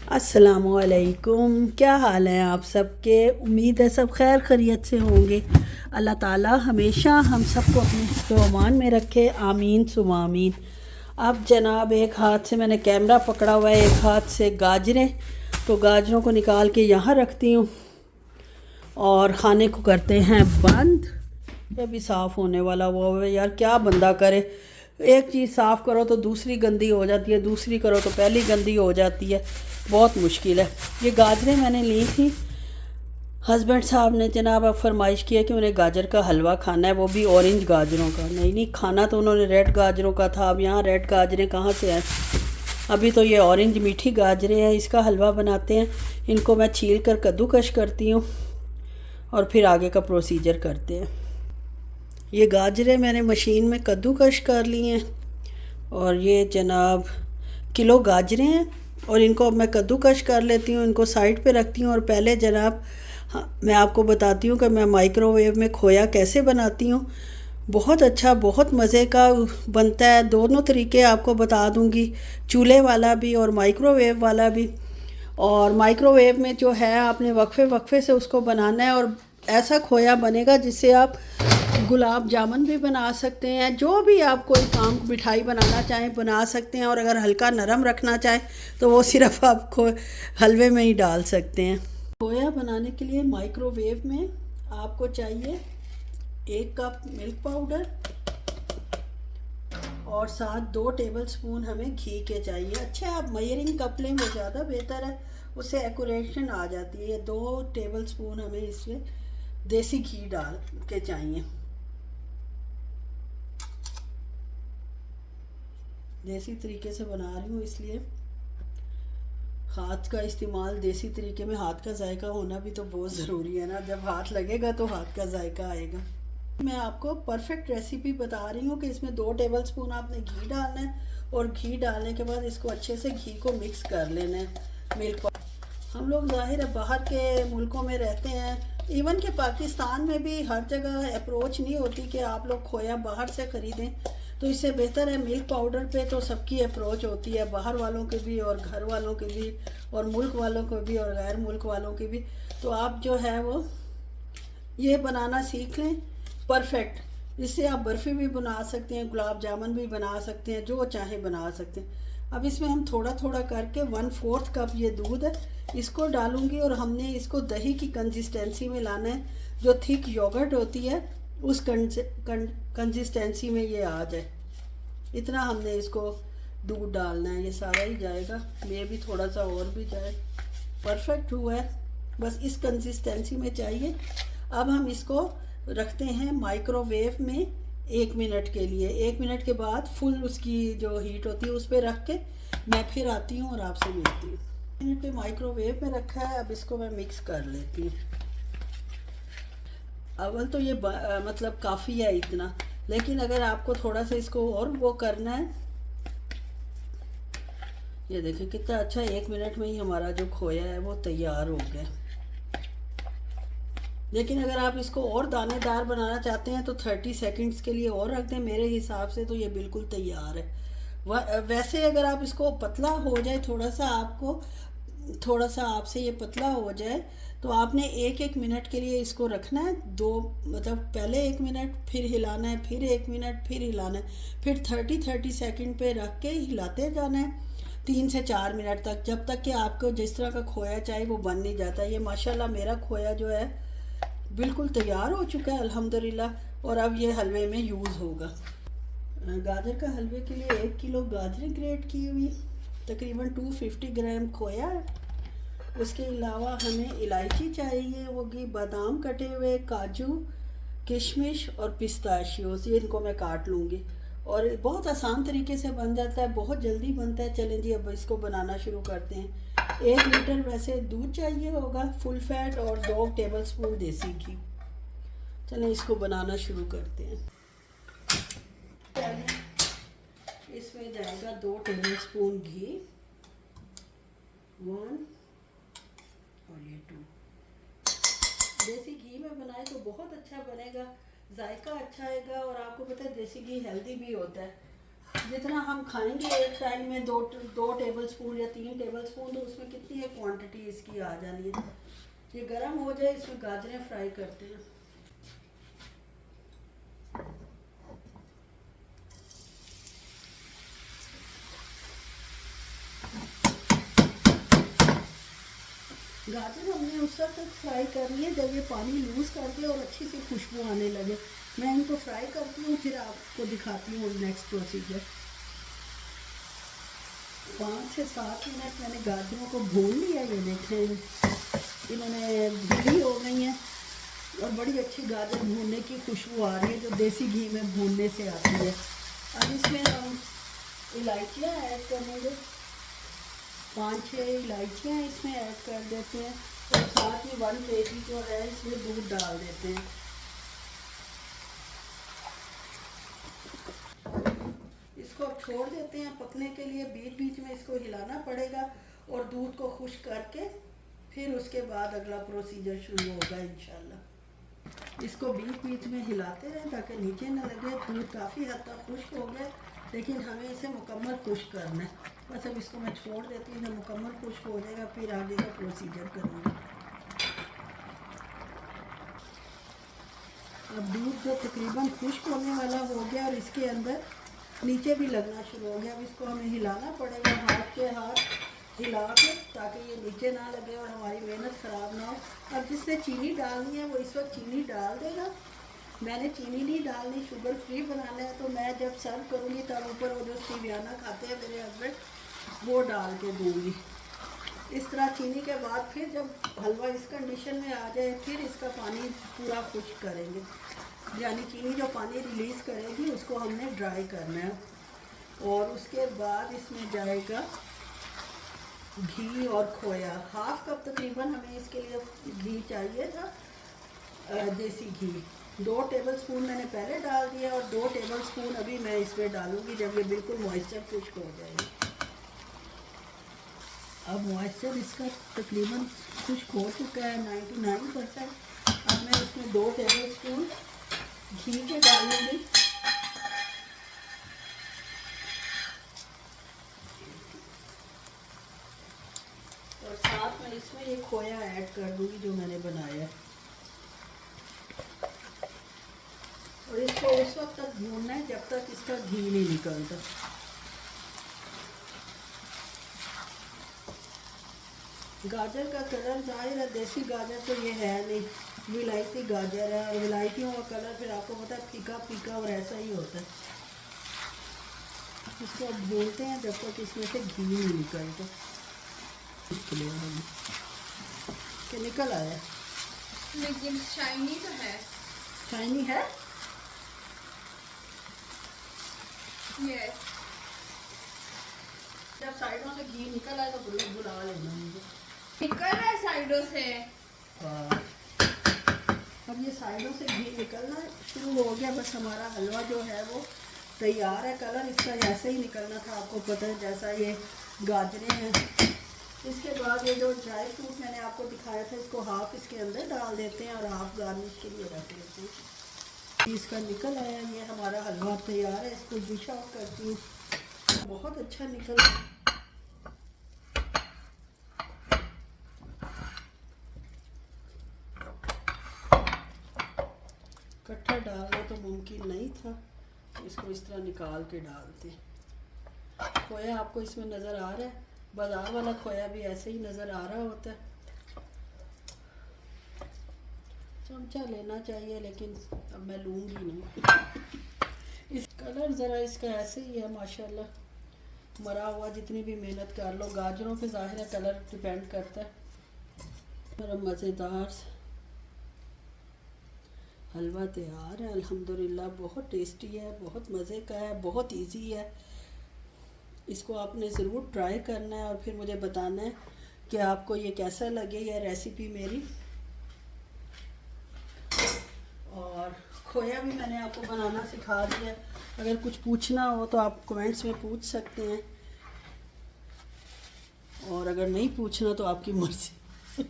अस्सलामुअलैकुम। क्या हाल है आप सबके? उम्मीद है सब खैर खैरियत से होंगे। अल्लाह ताला हमेशा हम सबको अपने हिफ्ज़ व अमान में रखे, आमीन सुमा आमीन। अब जनाब एक हाथ से मैंने कैमरा पकड़ा हुआ है, एक हाथ से गाजरें, तो गाजरों को निकाल के यहाँ रखती हूँ और खाने को करते हैं बंद। ये भी साफ़ होने वाला हुआ है यार, क्या बंदा करे। एक चीज़ साफ़ करो तो दूसरी गंदी हो जाती है, दूसरी करो तो पहली गंदी हो जाती है, बहुत मुश्किल है। ये गाजरें मैंने ली थी, हस्बैंड साहब ने जनाब अब फरमाइश किया कि उन्हें गाजर का हलवा खाना है, वो भी ऑरेंज गाजरों का। नहीं खाना तो उन्होंने रेड गाजरों का था। अब यहाँ रेड गाजरें कहाँ से आए? अभी तो ये ऑरेंज मीठी गाजरें हैं, इसका हलवा बनाते हैं। इनको मैं छील कर कद्दूकश करती हूँ और फिर आगे का प्रोसीजर करते हैं। ये गाजरें मैंने मशीन में कद्दूकश कर ली हैं और ये जनाब किलो गाजरें हैं और इनको अब मैं कद्दूकश कर लेती हूँ, इनको साइड पे रखती हूँ। और पहले जनाब मैं आपको बताती हूँ कि मैं माइक्रोवेव में खोया कैसे बनाती हूँ। बहुत अच्छा, बहुत मज़े का बनता है। दोनों तरीके आपको बता दूँगी, चूल्हे वाला भी और माइक्रोवेव वाला भी। और माइक्रोवेव में जो है आपने वक्फे वक्फे से उसको बनाना है और ऐसा खोया बनेगा जिससे आप गुलाब जामुन भी बना सकते हैं। जो भी आप कोई काम मिठाई बनाना चाहें बना सकते हैं। और अगर हल्का नरम रखना चाहें तो वो सिर्फ आप हलवे में ही डाल सकते हैं। खोया बनाने के लिए माइक्रोवेव में आपको चाहिए 1 कप मिल्क पाउडर और साथ 2 टेबलस्पून हमें घी के चाहिए। अच्छा, आप मेजरिंग कप लें, वो ज़्यादा बेहतर है, उससे एक्यूरेशन आ जाती है। 2 टेबलस्पून हमें इसमें देसी घी डाल के चाहिए। देसी तरीके से बना रही हूँ इसलिए हाथ का इस्तेमाल, देसी तरीके में हाथ का जायका होना भी तो बहुत ज़रूरी है ना। जब हाथ लगेगा तो हाथ का जायका आएगा। मैं आपको परफेक्ट रेसिपी बता रही हूँ कि इसमें 2 टेबलस्पून आपने घी डालना है और घी डालने के बाद इसको अच्छे से घी को मिक्स कर लेना है। मिल्क, हम लोग ज़ाहिर है बाहर के मुल्कों में रहते हैं, इवन कि पाकिस्तान में भी हर जगह अप्रोच नहीं होती कि आप लोग खोया बाहर से ख़रीदें। तो इससे बेहतर है मिल्क पाउडर पे तो सबकी अप्रोच होती है, बाहर वालों की भी और घर वालों की भी और मुल्क वालों को भी और गैर मुल्क वालों की भी। तो आप जो है वो ये बनाना सीख लें परफेक्ट। इससे आप बर्फ़ी भी बना सकते हैं, गुलाब जामुन भी बना सकते हैं, जो चाहें बना सकते हैं। अब इसमें हम थोड़ा थोड़ा करके 1/4 कप ये दूध है इसको डालूंगी और हमने इसको दही की कंसिस्टेंसी में लाना है। जो थिक योगर्ट होती है उस कंसिस्टेंसी में ये आ जाए, इतना हमने इसको दूध डालना है। ये सारा ही जाएगा, मे भी थोड़ा सा और भी जाए। परफेक्ट हुआ है, बस इस कंसिस्टेंसी में चाहिए। अब हम इसको रखते हैं माइक्रोवेव में 1 मिनट के लिए। 1 मिनट के बाद फुल उसकी जो हीट होती है उस पर रख के मैं फिर आती हूँ और आपसे मिलती हूँ। 1 मिनट पे माइक्रोवेव में रखा है, अब इसको मैं मिक्स कर लेती हूँ। अव्वल तो ये मतलब काफ़ी है इतना, लेकिन अगर आपको थोड़ा सा इसको और वो करना है, ये देखिए कितना अच्छा 1 मिनट में ही हमारा जो खोया है वो तैयार हो गया। लेकिन अगर आप इसको और दानेदार बनाना चाहते हैं तो 30 सेकंड्स के लिए और रख दें। मेरे हिसाब से तो ये बिल्कुल तैयार है। वैसे अगर आप इसको पतला हो जाए, थोड़ा सा आपसे ये पतला हो जाए तो आपने 1-1 मिनट के लिए इसको रखना है। दो मतलब पहले 1 मिनट, फिर हिलाना है, फिर 1 मिनट, फिर हिलाना है, फिर 30 सेकंड पे रख के हिलाते जाना है 3 से 4 मिनट तक, जब तक कि आपको जिस तरह का खोया चाहिए वो बन नहीं जाता। ये माशाल्लाह मेरा खोया जो है बिल्कुल तैयार हो चुका है अल्हम्दुलिल्लाह। और अब ये हलवे में यूज़ होगा। गाजर का हलवे के लिए 1 किलो गाजरें ग्रेट की हुई, तकरीबन 250 ग्राम खोया है। उसके अलावा हमें इलायची चाहिए होगी, बादाम कटे हुए, काजू, किशमिश और पिस्ताशियोस, ये इनको मैं काट लूँगी। और बहुत आसान तरीके से बन जाता है, बहुत जल्दी बनता है। चलें जी अब इसको बनाना शुरू करते हैं। 1 लीटर वैसे दूध चाहिए होगा फुल फैट और 2 टेबलस्पून देसी घी। चलें इसको बनाना शुरू करते हैं। पहले इसमें जाएगा 2 टेबलस्पून घी, 1 और ये 2। देसी घी में बनाए तो बहुत अच्छा बनेगा, जायका अच्छा आएगा। और आपको पता है देसी घी हेल्दी भी होता है। जितना हम खाएंगे एक टाइम में, दो टेबल स्पून या 3 टेबल स्पून, तो उसमें कितनी है क्वांटिटी इसकी आ जानी है। ये गर्म हो जाए, इसमें गाजरें फ्राई करते हैं। गाजर हमने उस वक्त तक फ्राई करनी है जब ये पानी लूज़ कर दे और अच्छी सी खुशबू आने लगे। मैं इनको फ्राई करती हूँ, फिर आपको दिखाती हूँ नेक्स्ट प्रोसीजर। 5 से 7 मिनट मैंने गाजरों को भून लिया। ये देखें इन्होंने भूनी हो गई हैं और बड़ी अच्छी गाजर भूनने की खुशबू आ रही है जो देसी घी में भूनने से आती है। अब इसमें हम इलायचियाँ ऐड करेंगे। 5-6 इलायचियाँ इसमें ऐड कर देते हैं और साथ ही 1 kg जो है इसमें दूध डाल देते हैं। इसको अब छोड़ देते हैं पकने के लिए। बीच बीच में इसको हिलाना पड़ेगा और दूध को खुश्क करके फिर उसके बाद अगला प्रोसीजर शुरू होगा इंशाल्लाह। इसको बीच बीच में हिलाते रहें ताकि नीचे न लगे। दूध काफ़ी हद तक खुश्क हो गया, लेकिन हमें इसे मुकम्मल खुश्क करना है। बस अब इसको मैं छोड़ देती हूँ, जब मुकम्मल खुश्क हो जाएगा फिर आगे का प्रोसीजर करूँगी। अब दूध जो तकरीबन खुश्क होने वाला हो गया और इसके अंदर नीचे भी लगना शुरू हो गया। अब इसको हमें हिलाना पड़ेगा, हाथ हिला के, ताकि ये नीचे ना लगे और हमारी मेहनत ख़राब ना हो। अब जिसने चीनी डालनी है वो इस वक्त चीनी डाल देगा। मैंने चीनी नहीं डालनी, शुगर फ्री बनाना है। तो मैं जब सर्व करूँगी तब ऊपर वो जो स्टीवियाना खाते हैं मेरे हस्बैंड, वो डाल के दूँगी। इस तरह चीनी के बाद फिर जब हलवा इस कंडीशन में आ जाए फिर इसका पानी पूरा खुश्क करेंगे। यानी चीनी जो पानी रिलीज़ करेगी उसको हमने ड्राई करना है। और उसके बाद इसमें जाएगा घी और खोया। हाफ कप तकरीबन हमें इसके लिए घी चाहिए था, देसी घी। 2 टेबल स्पून मैंने पहले डाल दिया और 2 टेबल स्पून अभी मैं इसमें डालूँगी जब ये बिल्कुल मॉइस्चर खुश्क हो जाएगी। अब मॉइस्चर इसका तकरीबन खुश्क हो चुका है 99%। अब मैं इसमें 2 टेबल स्पून घी के डालूंगी और साथ में इसमें ये खोया ऐड कर दूंगी जो मैंने बनाया है। और इसको उस वक्त तक भूनना है जब तक इसका घी नहीं निकलता। गाजर का कलर जाहिर है देसी गाजर तो ये है नहीं, विलायती गाजर है और विलायतियों का कलर फिर आपको पता है फीका फीका और ऐसा ही होता है। इसको अब भूनते हैं जब तक इसमें से घी नहीं निकलता। इसलिए हम कि निकल आया, लेकिन शाइनी तो है। शाइनी है। यस। जब साइडों से घी निकल आए तो बुला लेना मुझे। निकल रहा है साइडों से। अब ये साइडों से घी निकलना शुरू हो गया। बस हमारा हलवा जो है वो तैयार है। कलर इसका ऐसे ही निकलना था, आपको पता है, जैसा ये गाजरें हैं। इसके बाद ये जो ड्राई फ्रूट मैंने आपको दिखाया था इसको हाफ इसके अंदर डाल देते हैं और हाफ गार्निश के लिए रख लेते हैं। इसका निकल आया, ये हमारा हलवा तैयार है। इसको डिश आउट करती हूँ। बहुत अच्छा निकल, इकट्ठा डालना तो मुमकिन नहीं था, इसको इस तरह निकाल के डालते। खोया आपको इसमें नज़र आ रहा है, बाज़ार वाला खोया भी ऐसे ही नज़र आ रहा होता है। चमचा लेना चाहिए लेकिन अब मैं लूँगी नहीं। इस कलर ज़रा इसका ऐसे ही है माशाल्लाह, मरा हुआ। जितनी भी मेहनत कर लो गाजरों पे ज़ाहिर है कलर डिपेंड करता है। मेरा मज़ेदार हलवा तैयार है अल्हम्दुलिल्लाह। बहुत टेस्टी है, बहुत मज़े का है, बहुत इजी है। इसको आपने ज़रूर ट्राई करना है और फिर मुझे बताना है कि आपको ये कैसा लगे यह रेसिपी मेरी। और खोया भी मैंने आपको बनाना सिखा दिया। अगर कुछ पूछना हो तो आप कमेंट्स में पूछ सकते हैं और अगर नहीं पूछना तो आपकी मर्ज़ी।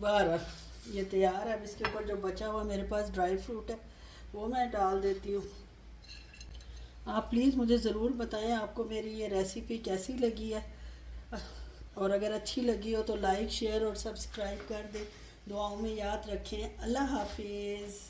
बार ये तैयार है। अब इसके ऊपर जो बचा हुआ मेरे पास ड्राई फ्रूट है वो मैं डाल देती हूँ। आप प्लीज़ मुझे ज़रूर बताएं आपको मेरी ये रेसिपी कैसी लगी है, और अगर अच्छी लगी हो तो लाइक शेयर और सब्सक्राइब कर दें। दुआओं में याद रखें। अल्लाह हाफिज़।